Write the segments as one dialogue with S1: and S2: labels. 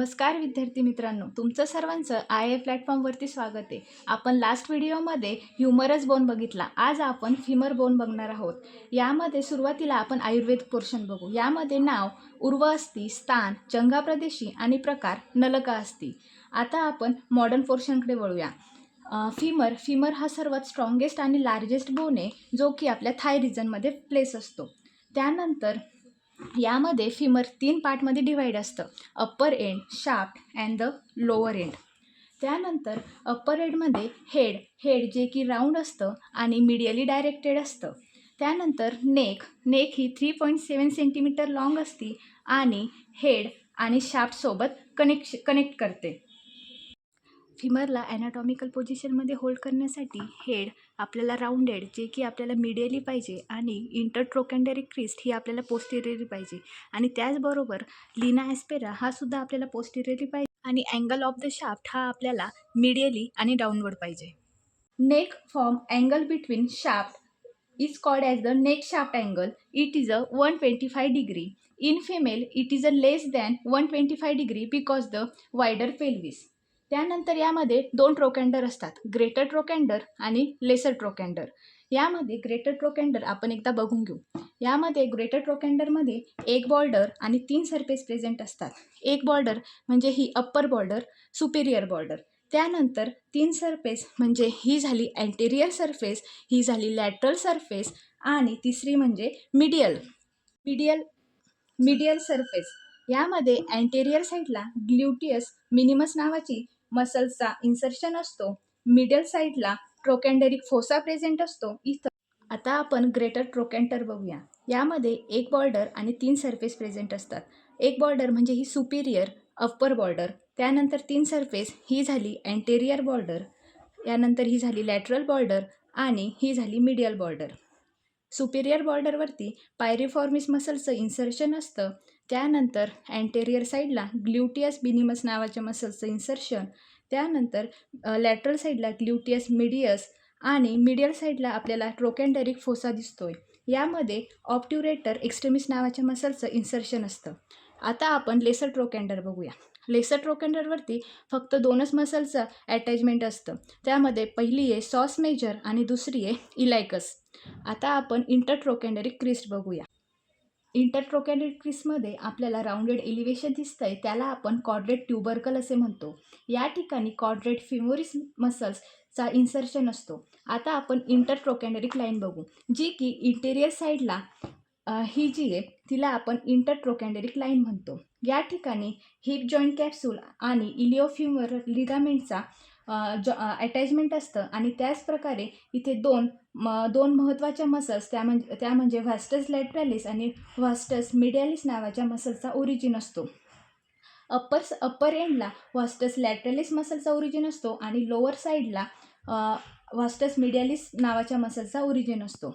S1: नमस्कार विद्यार्थी मित्रांनो, तुमचं सर्वांचं आय ए प्लॅटफॉर्मवरती स्वागत आहे. आपण लास्ट व्हिडिओमध्ये ह्युमरस बोन बघितला. आज आपण फिमर बोन बघणार आहोत. यामध्ये सुरुवातीला आपण आयुर्वेद पोर्शन बघू. यामध्ये नाव उर्व अस्ती, स्थान जंघा प्रदेशी आणि प्रकार नलका अस्ती. आता आपण मॉडर्न पोर्शनकडे वळूया. फिमर हा सर्वात स्ट्रॉंगेस्ट आणि लार्जेस्ट बोन आहे, जो की आपल्या थाय रिजनमध्ये प्लेस असतो. त्यानंतर यामध्ये फिमर 3 पार्टमध्ये डिवाईड असतं. Upper end, shaft and the lower end. त्यानंतर अप्पर एंडमध्ये हेड जे की राऊंड असतं आणि मीडियली डायरेक्टेड असतं. त्यानंतर नेक ही 3.7 सेंटीमीटर लॉंग असती आणि हेड आणि शाफ्टसोबत कनेक्ट करते. फिमरला ॲनाटॉमिकल पोझिशनमध्ये होल्ड करण्यासाठी हेड आपल्याला राऊंडेड जे की आपल्याला मीडियली पाहिजे आणि इंटरट्रोकॅन्डरिक क्रिस्ट ही आपल्याला पोस्टिरियरली पाहिजे आणि त्याचबरोबर लिना ॲस्पेरा हा सुद्धा आपल्याला पोस्टिरियरली पाहिजे आणि अँगल ऑफ द शाफ्ट हा आपल्याला मीडियली आणि डाऊनवर्ड पाहिजे. Neck form angle between shaft is called as the neck shaft angle. It is a 125 degree. In female, it is a less than 125 degree because the wider pelvis. त्यानंतर यामध्ये 2 ट्रोकॅन्डर असतात, greater ट्रोकॅन्डर आणि laser ट्रोकॅन्डर. यामध्ये greater ट्रोकॅन्डर आपण एकदा बघून घेऊ. यामध्ये ग्रेटर ट्रोकॅन्डरमध्ये एक बॉर्डर आणि 3 सरफेस प्रेझेंट असतात. एक बॉर्डर म्हणजे ही अप्पर बॉर्डर, सुपेरियर बॉर्डर. त्यानंतर 3 सरफेस म्हणजे ही झाली अँटेरियर सरफेस, ही झाली लॅटरल सरफेस आणि तिसरी म्हणजे मीडियल सरफेस. यामध्ये अँटेरियर साईडला ग्ल्युटियस मिनिमस नावाची मसल्सचा इन्सर्शन असतो. मिडल साईडला ट्रोकॅन्डरिक फोसा प्रेझेंट असतो. आता आपण ग्रेटर ट्रोकॅन्टर बघूया. यामध्ये एक बॉर्डर आणि 3 सरफेस प्रेझेंट असतात. एक बॉर्डर म्हणजे ही सुपेरियर अप्पर बॉर्डर, त्यानंतर 3 सरफेस ही झाली अँटेरियर बॉर्डर, यानंतर ही झाली लॅटरल बॉर्डर आणि ही झाली मीडियल बॉर्डर. सुपेरियर बॉर्डरवरती पायरिफॉर्मिस मसल्सचं इन्सर्शन असतं. त्यानंतर अँटेरियर साईडला ग्ल्युटियस मिनिमस नावाच्या मसल्सचं इन्सर्शन. त्यानंतर लॅटरल साईडला ग्ल्युटियस मिडियस आणि मीडियल साईडला आपल्याला ट्रोकॅन्डरिक फोसा दिसतोय. यामध्ये ऑब्ट्युरेटर एक्स्ट्रीमिस नावाच्या मसल्सचं इन्सर्शन असतं. आता आपण लेसर ट्रोकॅन्डर बघूया. लेसर ट्रोकॅन्डरवरती फक्त 2च मसल्सचं अटॅचमेंट असतं. त्यामध्ये पहिली आहे सॉस मेजर आणि दुसरी आहे इलायकस. आता आपण इंटरट्रोकॅन्डरिक क्रिस्ट बघूया. इंटरट्रोकॅन्डरिक क्रिस्टमध्ये आपल्याला राऊंडेड एलिव्हेशन दिसतंय, त्याला आपण कॉर्डेट ट्युबरकल असे म्हणतो. या ठिकाणी कॉर्डेट फिमोरिस मसल्सचा इन्सर्शन असतो. आता आपण इंटरट्रोकॅन्डरिक लाईन बघू, जी की इंटेरियर साईडला ही जी आहे तिला आपण इंटरट्रोकॅन्डरिक लाईन म्हणतो. या ठिकाणी हिप जॉईंट कॅप्सूल आणि इलिओफ्युमरल लिगामेंटचा अटॅचमेंट असतं आणि त्याचप्रकारे इथे दोन महत्त्वाच्या मसल्स त्या म्हणजे व्हास्टस लॅटरॅलिस आणि व्हास्टस मिडियालिस नावाच्या मसल्सचा ओरिजिन असतो. अप्पर एंडला व्हास्टस लॅटरॅलिस मसलचा ओरिजिन असतो आणि लोअर साईडला व्हास्टस मिडियालिस नावाच्या मसलचा ओरिजिन असतो.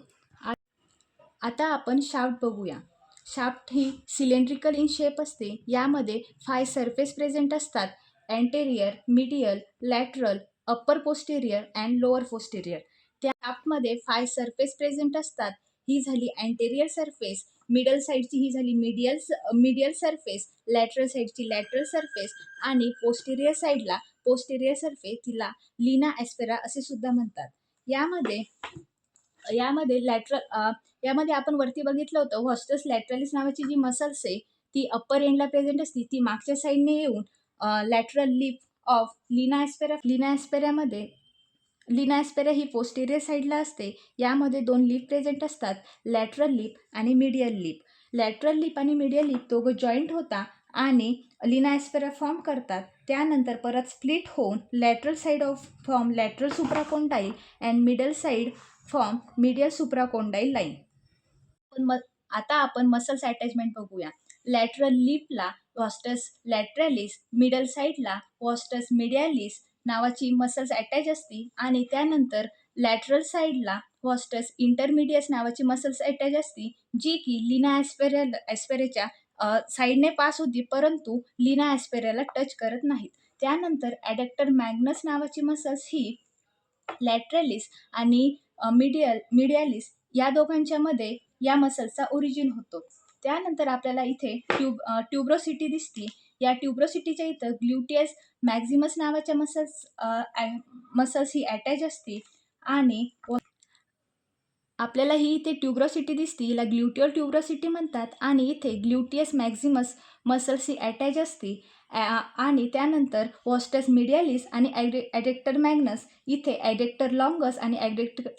S1: आता आपण शाफ्ट बघूया. शाफ्ट ही सिलेंड्रिकल इन शेप असते. यामध्ये 5 सरफेस प्रेझेंट असतात, anterior, medial, lateral, upper posterior and lower posterior. त्या शाफ्टमध्ये 5 सरफेस प्रेझेंट असतात. ही झाली अँटेरियर सरफेस, मिडल साईडची ही झाली मीडियल सरफेस, लॅटरल साईडची लॅटरल सरफेस आणि पोस्टेरियर साईडला पोस्टेरियर सरफेस, तिला लिना ॲस्पेरा असे सुद्धा म्हणतात. यामध्ये आपण वरती बघितलं होतं व्हास्टस लॅटरॅलिस नावाची जी मसल्स आहे ती अप्पर एंडला प्रेझेंट असते. ती मागच्या साईडने येऊन लॅटरल लिप ऑफ लिना ॲस्पेरामध्ये लिना ॲस्पेरा ही पोस्टेरियर साईडला असते. यामध्ये 2 लिप प्रेझेंट असतात, लॅटरल लिप आणि मीडियल लिप. लॅटरल लिप आणि मीडियल लिप दोघं जॉईंट होता आणि लिना ॲस्पेरा फॉर्म करतात. त्यानंतर परत स्प्लिट होऊन lateral side of form lateral supracondylar and middle side form medial supracondylar line. आता आपण मसल्स अटॅचमेंट बघूया. लॅटरल लिपला व्हास्टस लॅटरॅलिस, मिडल साईडला व्हास्टस मिडियालिस नावाची मसल्स अटॅच असते आणि त्यानंतर लॅटरल साईडला व्हास्टस इंटरमिडियस नावाची मसल्स अटॅच असते, जी की लिना ॲस्पेराच्या साईडने पास होती परंतु लिना ॲस्पेराला टच करत नाहीत. त्यानंतर ॲडॅक्टर मॅग्नस नावाची मसल्स ही लॅटरॅलिस आणि मिडियालिस या दोघांच्या मध्ये या मसल्सचा ओरिजिन होतो. त्यानंतर आपल्याला इथे ट्युब्रोसिटी दिसते. या ट्युब्रोसिटीच्या इथं ग्ल्युटियस मॅक्झिमस नावाच्या मसल्स ही अटॅच असते आणि आपल्याला ही इथे ट्युब्रोसिटी दिसते, हिला ग्ल्युटियल ट्युब्रोसिटी म्हणतात आणि इथे ग्ल्युटियस मॅक्झिमस मसल्स ही अटॅच असते आणि त्यानंतर वॉस्टस मिडियालिस आणि ॲडेक्टर मॅग्नस इथे ॲडेक्टर लॉंगस आणि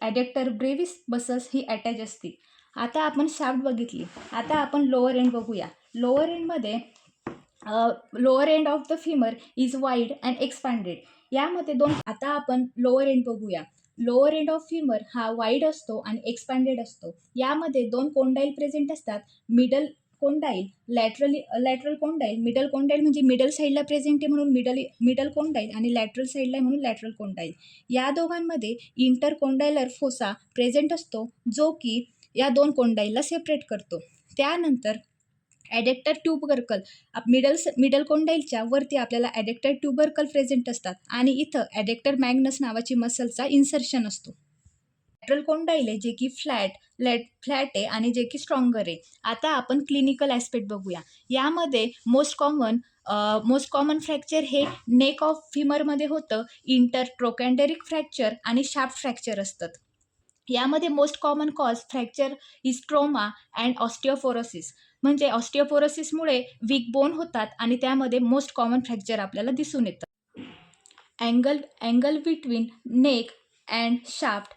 S1: ॲडेक्टर ब्रेविस मसल्स ही अटॅच असते. आता आपण शाफ्ट बघितली. आता आपण लोअर एंड बघूया. लोअर एंडमध्ये lower end of the femur is wide and expanded. यामध्ये आता आपण लोअर एंड बघूया. लोअर एंड ऑफ फिमर हा वाईड असतो आणि एक्सपांडेड असतो. यामध्ये 2 कोंडाईल प्रेझेंट असतात. Middle condyle, lateral condyle. Middle condyle म्हणजे मिडल साईडला प्रेझेंट आहे म्हणून मिडल कोंडाईल आणि लॅटरल साईडला म्हणून लॅटरल कोंडाईल. या दोघांमध्ये इंटर कोंडायलर फोसा प्रेझेंट असतो, जो की या 2 कोंडाईलला सेपरेट करतो. त्यानंतर ॲडेक्टर ट्यूबरकल मिडल कोंडाईलच्या वरती आपल्याला ॲडेक्टर ट्यूबरकल प्रेझेंट असतात आणि इथं ॲडेक्टर मॅग्नस नावाची मसलचा इन्सर्शन असतो. लॅटरल कोंडाईल आहे जे की फ्लॅट आहे आणि जे की स्ट्रॉंगर आहे. आता आपण क्लिनिकल ॲस्पेक्ट बघूया. यामध्ये मोस्ट कॉमन फ्रॅक्चर हे नेक ऑफ फिमरमध्ये होतं. ट्रोकॅन्डेरिक फ्रॅक्चर आणि शाफ्ट फ्रॅक्चर असतात. यामध्ये most common cause fracture is trauma and osteoporosis. म्हणजे ऑस्टिओपोरोसिसमुळे वीक बोन होतात आणि त्यामध्ये मोस्ट कॉमन फ्रॅक्चर आपल्याला दिसून येतं. Angle between neck and shaft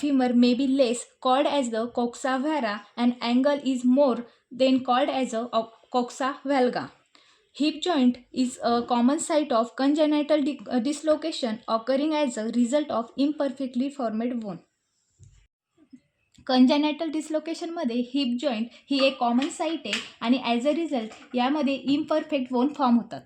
S1: femur may be less, called as the coxa vara, and angle is more, then called as a coxa valga. Hip joint is a common site of congenital dislocation occurring as a result of imperfectly formed bone. Congenital डिस्लोकेशनमध्ये hip joint ही एक common site आहे आणि as a result यामध्ये imperfect bone form होतात.